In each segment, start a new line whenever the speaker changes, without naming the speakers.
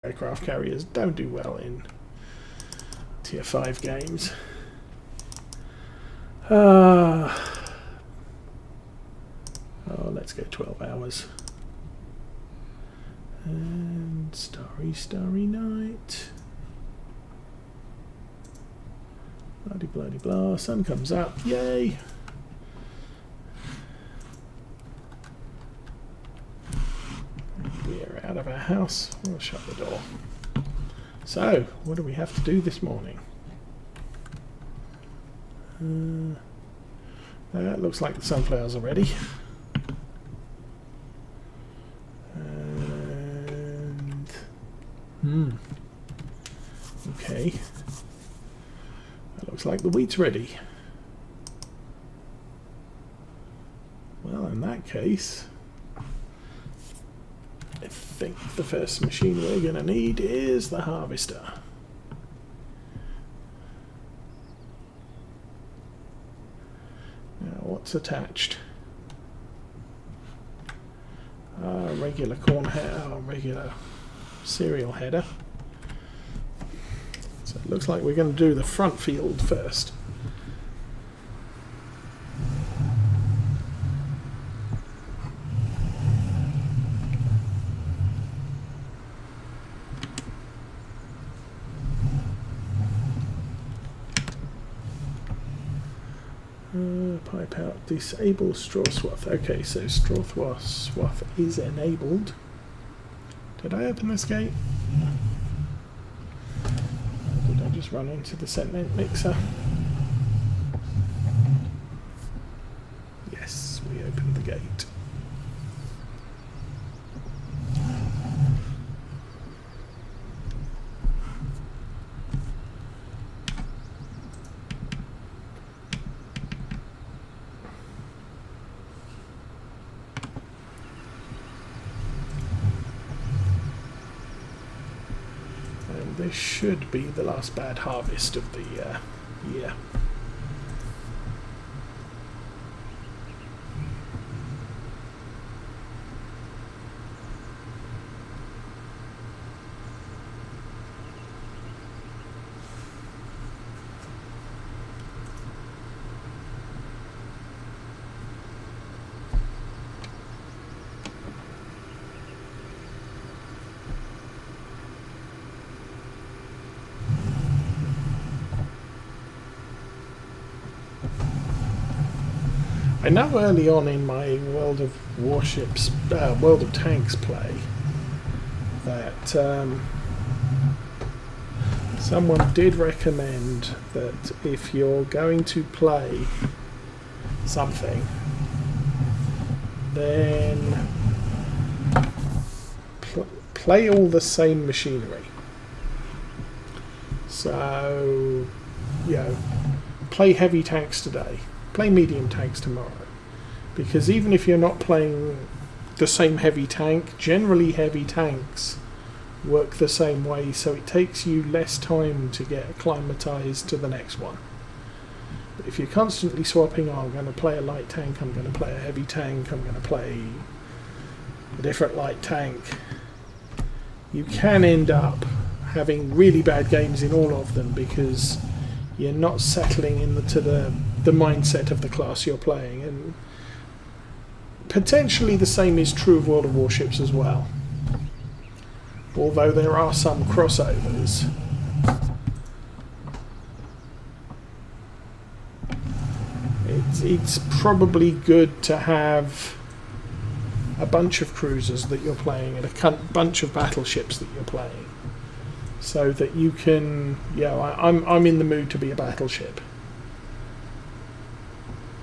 aircraft carriers don't do well in tier 5 games. Oh, let's go 12 hours. And starry, starry night. Bloody, bloody, blah. Sun comes up. Yay! We're out of our house. We'll shut the door. So, what do we have to do this morning? That looks like the sunflowers are ready. And okay. That looks like the wheat's ready. Well, in that case, I think the first machine we're going to need is the harvester. Now, what's attached? Regular corn header, regular cereal header. So it looks like we're going to do the front field first. Pipe out, disable straw swath. Okay, so straw swath is enabled. Did I open this gate? Or did I just run into the cement mixer? Yes, we opened the gate. This should be the last bad harvest of the year. I know early on in my World of Warships, World of Tanks play, that someone did recommend that if you're going to play something, then play all the same machinery. So, you know, play heavy tanks today. Play medium tanks tomorrow, because even if you're not playing the same heavy tank, generally heavy tanks work the same way, so it takes you less time to get acclimatized to the next one. But if you're constantly swapping, I'm going to play a light tank, I'm going to play a heavy tank, I'm going to play a different light tank, you can end up having really bad games in all of them because you're not settling into the mindset of the class you're playing. And potentially the same is true of World of Warships as well, although there are some crossovers. It's probably good to have a bunch of cruisers that you're playing and a bunch of battleships that you're playing, so that you can, I'm in the mood to be a battleship.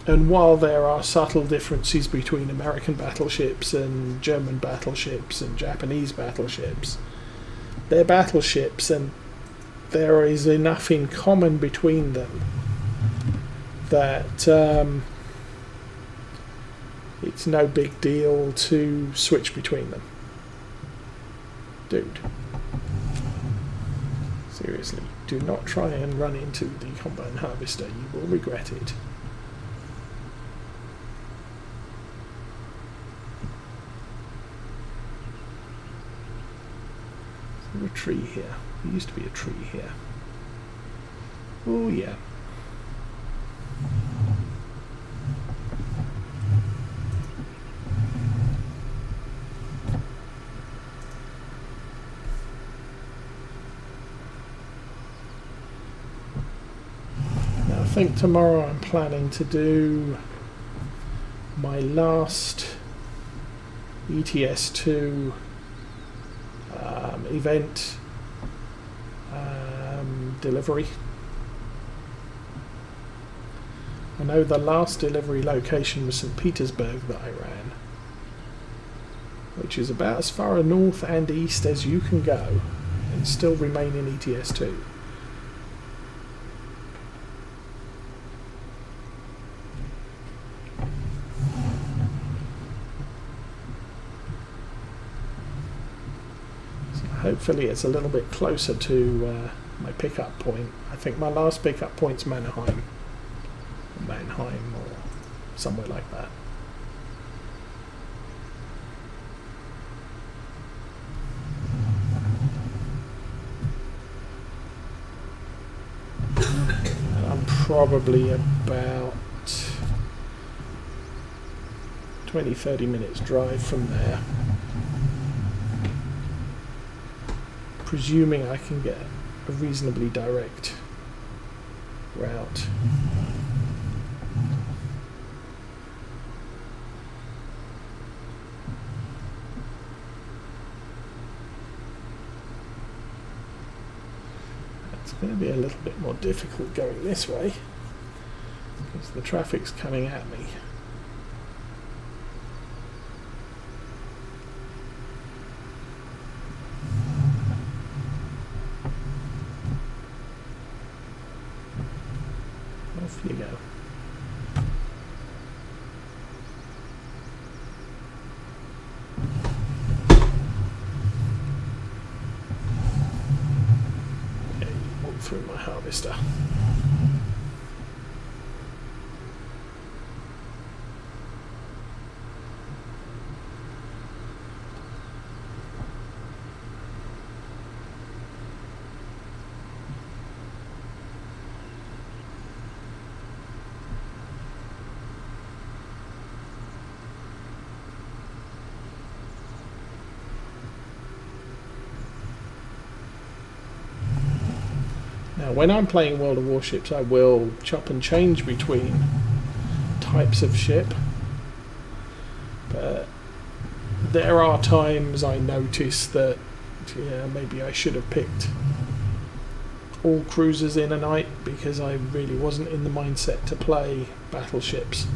And while there are subtle differences between American battleships and German battleships and Japanese battleships, they're battleships, and there is enough in common between them that it's no big deal to switch between them. Dude. Seriously, do not try and run into the combine harvester. You will regret it. We're tree here. There used to be a tree here. Oh yeah. Now I think tomorrow I'm planning to do my last ETS2 event delivery. I know the last delivery location was St. Petersburg that I ran, which is about as far north and east as you can go and still remain in ETS2. Hopefully it's a little bit closer to my pickup point. I think my last pickup point's Mannheim or somewhere like that. And I'm probably about 20-30 minutes drive from there. Presuming I can get a reasonably direct route. It's going to be a little bit more difficult going this way because the traffic's coming at me. Off you go. Okay, walk through my harvester. Now, when I'm playing World of Warships, I will chop and change between types of ship, but there are times I notice that maybe I should have picked all cruisers in a night because I really wasn't in the mindset to play battleships.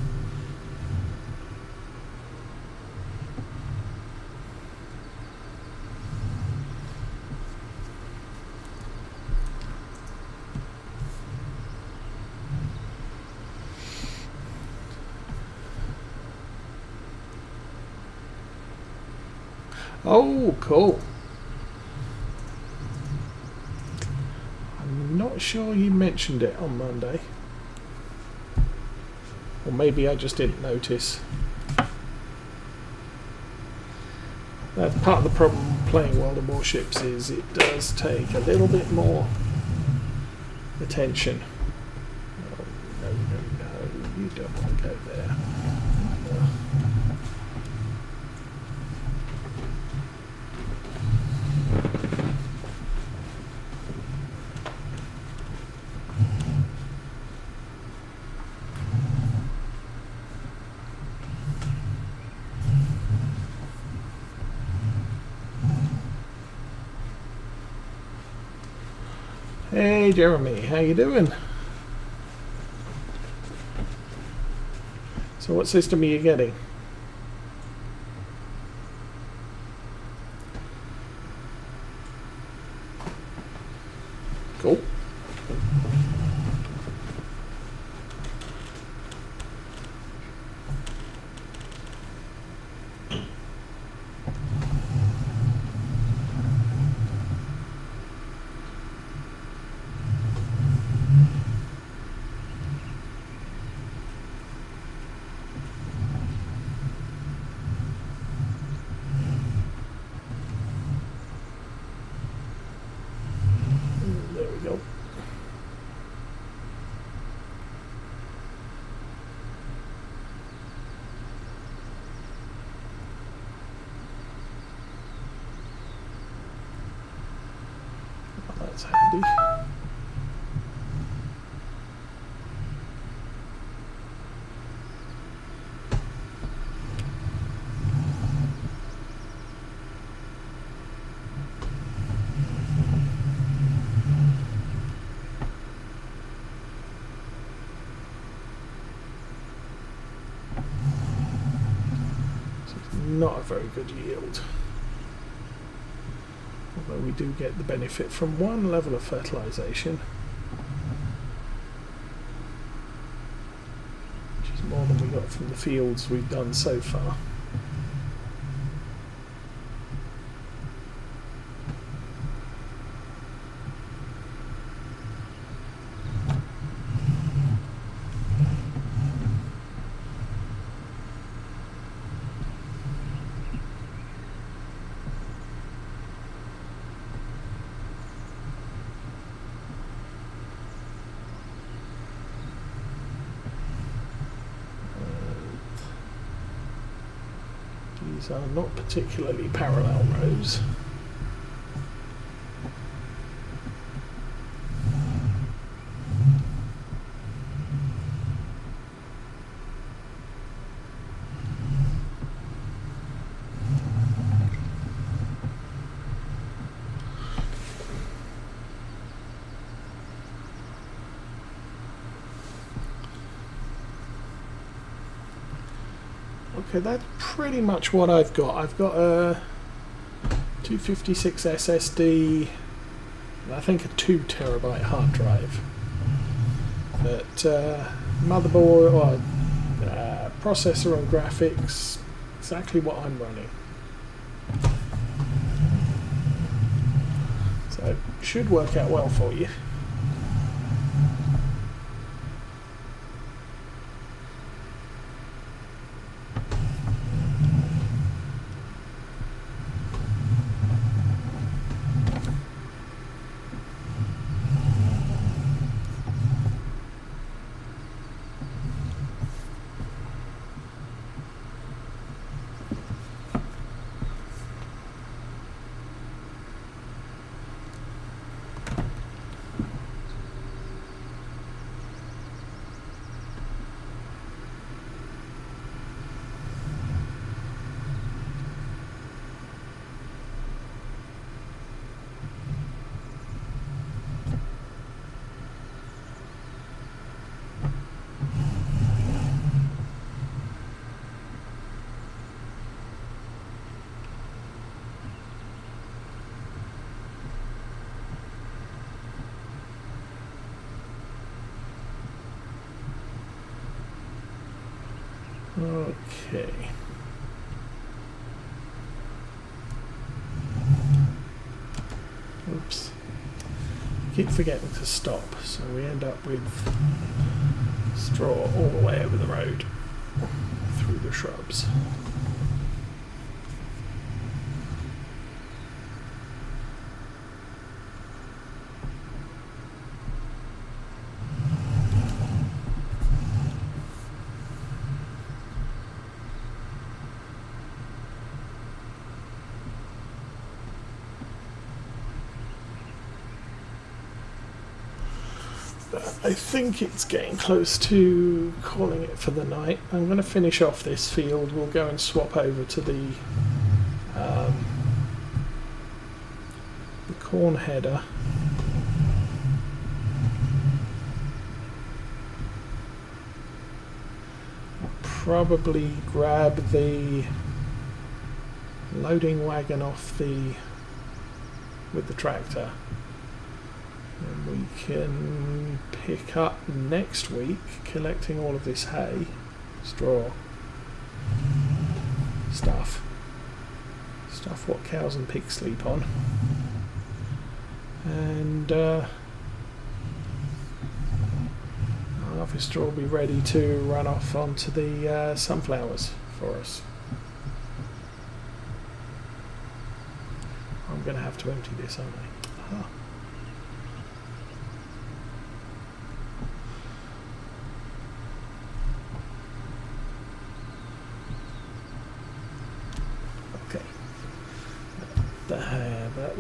Oh, cool. I'm not sure you mentioned it on Monday. Or maybe I just didn't notice. That's part of the problem playing World of Warships is it does take a little bit more attention. Oh, no, you don't want to go there. Hey Jeremy, how you doing? So what system are you getting? Cool. That's handy. Not a very good yield, although we do get the benefit from one level of fertilization, which is more than we got from the fields we've done so far. These are not particularly parallel rows. Okay, that's pretty much what I've got. I've got a 256 SSD, I think a 2 terabyte hard drive. But motherboard, or processor and graphics, exactly what I'm running. So it should work out well for you. Okay. Oops. Keep forgetting to stop, so we end up with straw all the way over the road through the shrubs. I think it's getting close to calling it for the night. I'm going to finish off this field. We'll go and swap over to the corn header. I'll probably grab the loading wagon off with the tractor. And we can pick up next week collecting all of this hay, straw, stuff what cows and pigs sleep on, and our harvester will be ready to run off onto the sunflowers for us. I'm going to have to empty this, aren't I? Aha.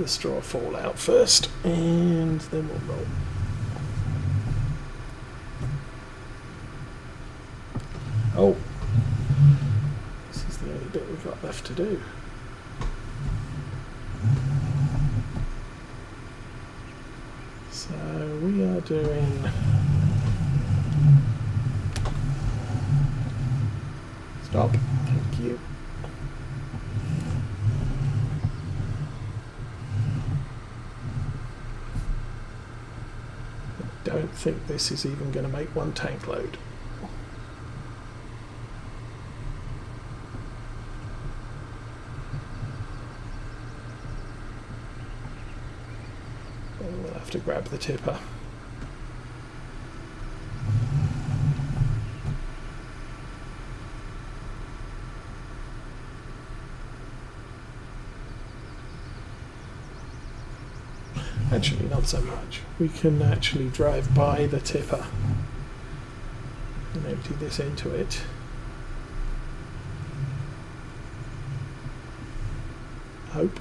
the straw fall out first, and then we'll roll. Oh, this is the only bit we've got left to do. So we are doing stop. Thank you. I don't think this is even going to make one tank load. We'll have to grab the tipper. Actually, not so much. We can actually drive by the tipper and empty this into it. Hope.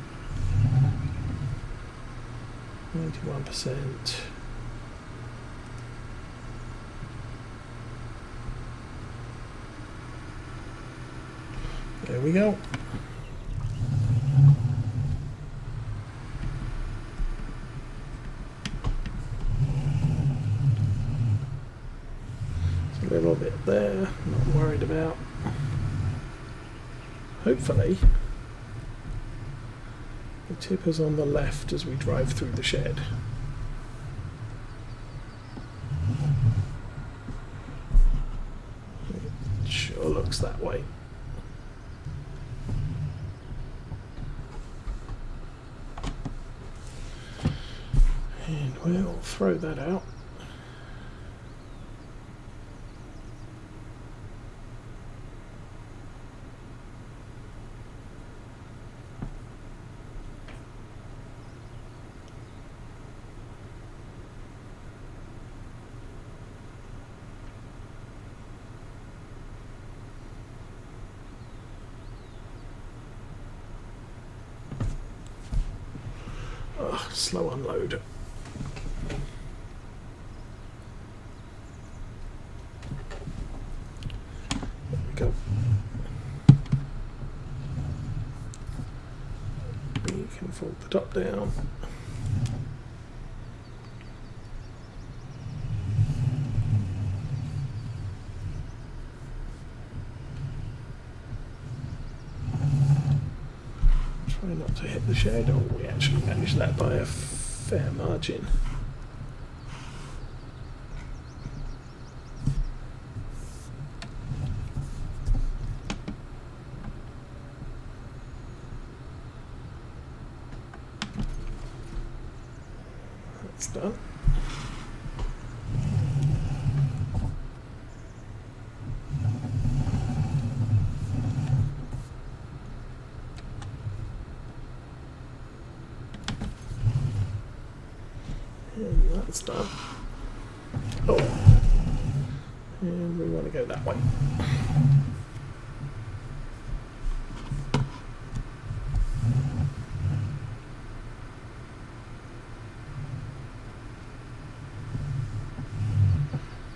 91%. There we go. A little bit there, not worried about. Hopefully the tipper's on the left as we drive through the shed. It sure looks that way. And we'll throw that out. Slow unload. There we go. We can fold the top down. Try not to hit the shed. Oh, we actually managed that by a fair margin. That's done. And that's done. Oh, and we want to go that way.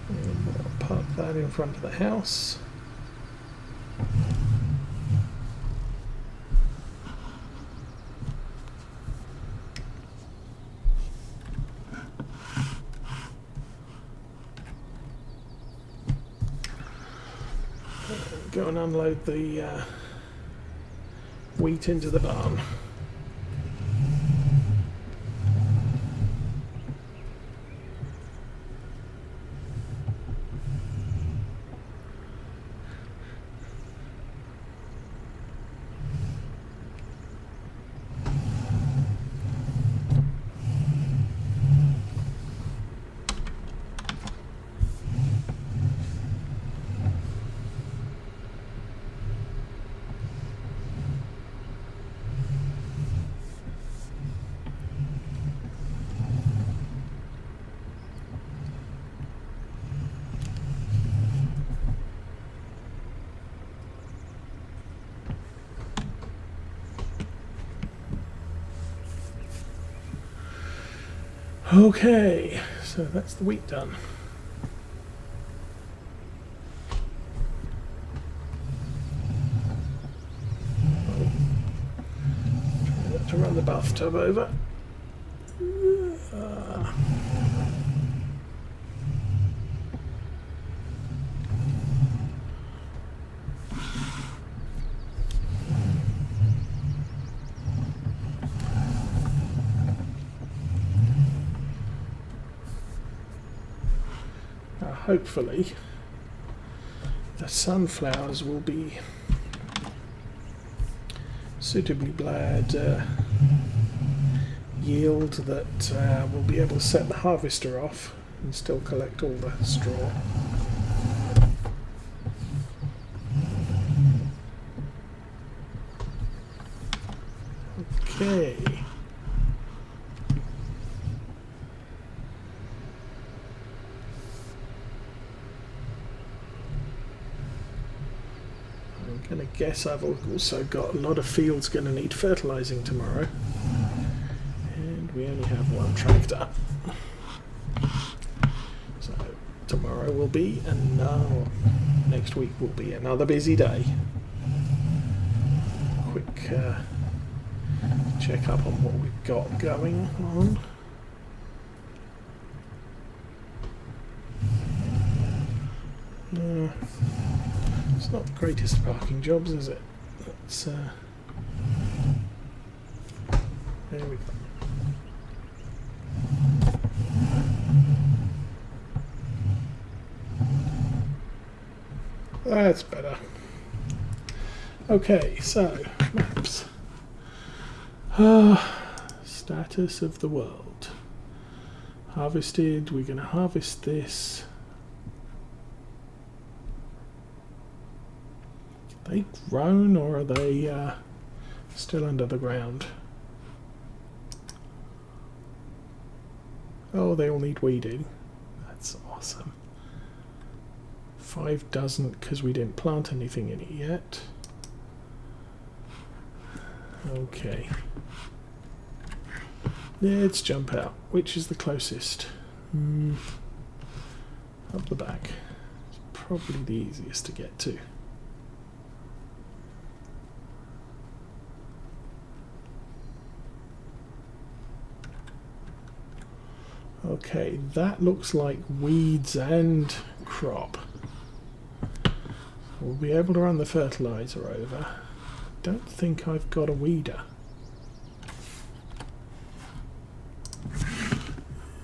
And we'll park that in front of the house. Go and unload the wheat into the barn. Okay, so that's the wheat done. Try not to run the bathtub over. Hopefully the sunflowers will be suitably bad yield that we'll be able to set the harvester off and still collect all the straw. Okay. I'm going to guess I've also got a lot of fields going to need fertilising tomorrow. And we only have one tractor. So tomorrow will be, and next week will be another busy day. Quick check up on what we've got going on. It's not the greatest parking jobs, is it? Let's, there we go. That's better. Okay, so maps. Status of the world. Harvested. We're going to harvest this. Are they grown or are they still under the ground? Oh, they all need weeding. That's awesome. 5 doesn't because we didn't plant anything in it yet. Okay. Let's jump out. Which is the closest? Up the back. It's probably the easiest to get to. Okay, that looks like weeds and crop. We'll be able to run the fertilizer over. Don't think I've got a weeder.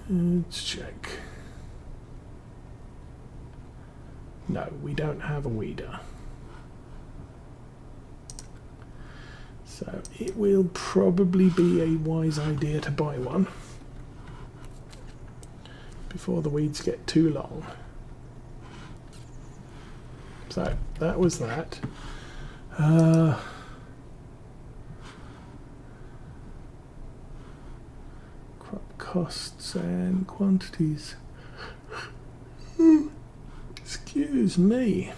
Let's check. No, we don't have a weeder. So it will probably be a wise idea to buy one before the weeds get too long. So that was that. Crop costs and quantities. Excuse me.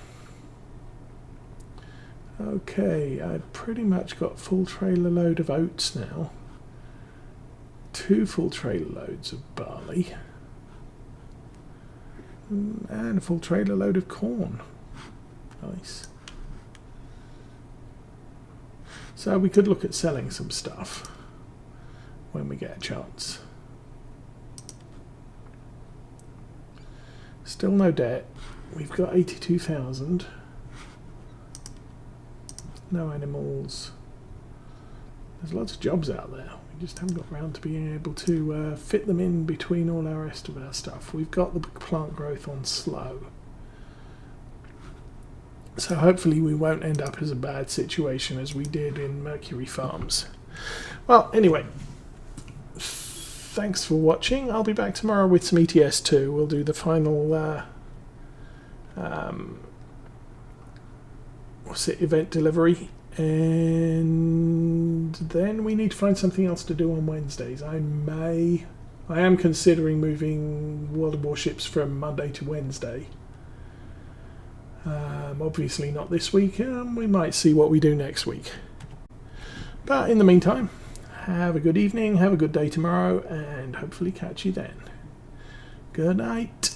Okay, I've pretty much got full trailer load of oats now. 2 full trailer loads of barley. And a full trailer load of corn. Nice. So we could look at selling some stuff when we get a chance. Still no debt. We've got 82,000. No animals. There's lots of jobs out there. We just haven't got around to being able to fit them in between all our rest of our stuff. We've got the plant growth on slow. So hopefully we won't end up as a bad situation as we did in Mercury Farms. Well, anyway, thanks for watching. I'll be back tomorrow with some ETS2. We'll do the final event delivery, and then we need to find something else to do on Wednesdays. I am considering moving World of Warships from Monday to Wednesday. Obviously not this week. We might see what we do next week. But in the meantime, Have a good evening, have a good day tomorrow, and hopefully catch you then. Good night.